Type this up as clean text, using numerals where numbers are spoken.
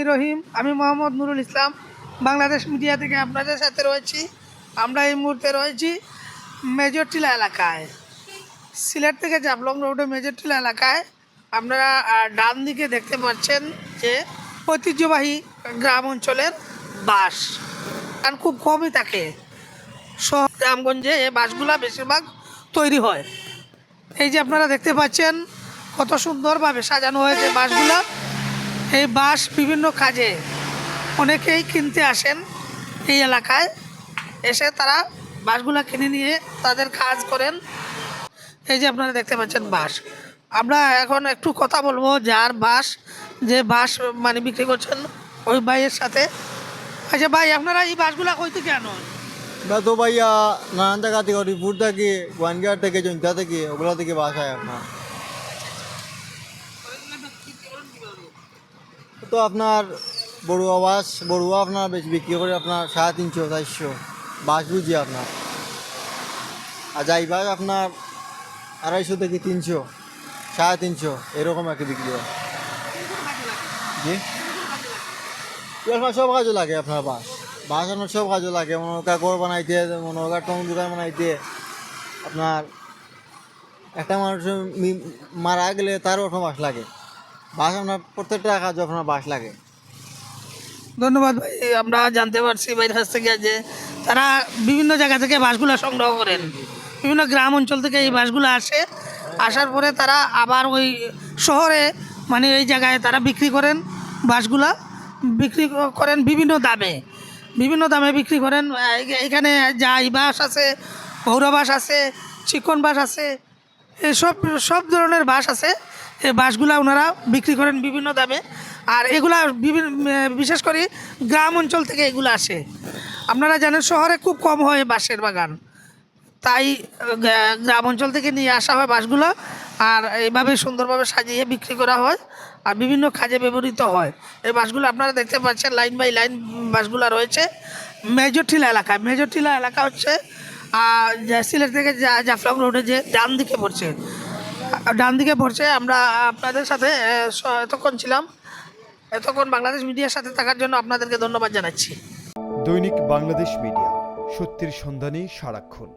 রহিম, আমি মোহাম্মদ নুরুল ইসলাম বাংলাদেশ মিডিয়া থেকে আপনাদের সাথে রয়েছি। আমরা এই মুহূর্তে রয়েছি মেজরটিলা এলাকায়, সিলেট থেকে জাফলং রোডে মেজরটিলা এলাকায়। আপনারা ডান দিকে দেখতে পাচ্ছেন যে ঐতিহ্যবাহী গ্রাম অঞ্চলের বাস, কারণ খুব কমই থাকে। শহর গ্রামগঞ্জে এই বাসগুলা বেশিরভাগ তৈরি হয়। এই যে আপনারা দেখতে পাচ্ছেন কত সুন্দরভাবে সাজানো হয়েছে বাসগুলা। এই বাস বিভিন্ন কাজে অনেকেই কিনতে আসেন এই এলাকায়, এসে তারা বাসগুলা কিনে নিয়ে তাদের কাজ করেন। এই যে আপনারা দেখতে পাচ্ছেন বাস। আমরা এখন একটু কথা বলবো যার বাস, যে বাস মানে বিক্রি করছেন ওই ভাইয়ের সাথে। আচ্ছা ভাই, আপনারা এই বাসগুলা কই থেকে আনেন? আমরা তো ভাইয়া নানান জায়গা থেকে, হরিপুর থেকে, গোয়ানঘাট থেকে, জৈন্তা থেকে, ওগুলো থেকে বাস হয় আপনার। তো আপনার বড়ুয়া আপনার বেশ বিক্রি করে আপনার 350-400 বাস বুঝি আপনার। আর যাই বাস আপনার 250 থেকে 300, 350 এরকম একটা বিক্রি হয়। জি, আপনার সব কাজে লাগে আপনার বাস আপনার সব কাজে লাগে। মনে হোক ঘর বানাইতে, মনে হোক টং দোকান বানাইতে। আপনার একটা মানুষ মারা গেলে তারও বাস লাগে। বাস আপনার প্রত্যেকটা কাজে আপনার বাস লাগে। ধন্যবাদ ভাই। আমরা জানতে পারছি ভাইয়ের কাছ থেকে যে তারা বিভিন্ন জায়গা থেকে বাসগুলো সংগ্রহ করেন, বিভিন্ন গ্রাম অঞ্চল থেকে এই বাসগুলো আসে। আসার পরে তারা আবার ওই শহরে মানে এই জায়গায় তারা বিক্রি করেন। বাসগুলা বিক্রি করেন বিভিন্ন দামে বিক্রি করেন। এখানে যাই বাস আছে, পৌর বাস আছে, চিকন বাস আছে, সব ধরনের বাস আছে। এই বাসগুলা ওনারা বিক্রি করেন বিভিন্ন দামে। আর এগুলা বিশেষ করে গ্রাম অঞ্চল থেকে এগুলো আসে। আপনারা জানেন শহরে খুব কম হয় বাঁশের বাগান, তাই গ্রাম অঞ্চল থেকে নিয়ে আসা হয় বাসগুলো। আর এইভাবে সুন্দরভাবে সাজিয়ে বিক্রি করা হয় আর বিভিন্ন কাজে ব্যবহৃত হয়। এই বাসগুলো আপনারা দেখতে পাচ্ছেন লাইন বাই লাইন বাসগুলো রয়েছে মেজরটিলা এলাকা হচ্ছে সিলেট থেকে জাফলং রোডে যে ডান দিকে পড়ছে। আমরা আপনাদের সাথে এতক্ষণ বাংলাদেশ মিডিয়ার সাথে থাকার জন্য আপনাদেরকে ধন্যবাদ জানাচ্ছি। দৈনিক বাংলাদেশ মিডিয়া, সত্যের সন্ধানে সারাক্ষণ।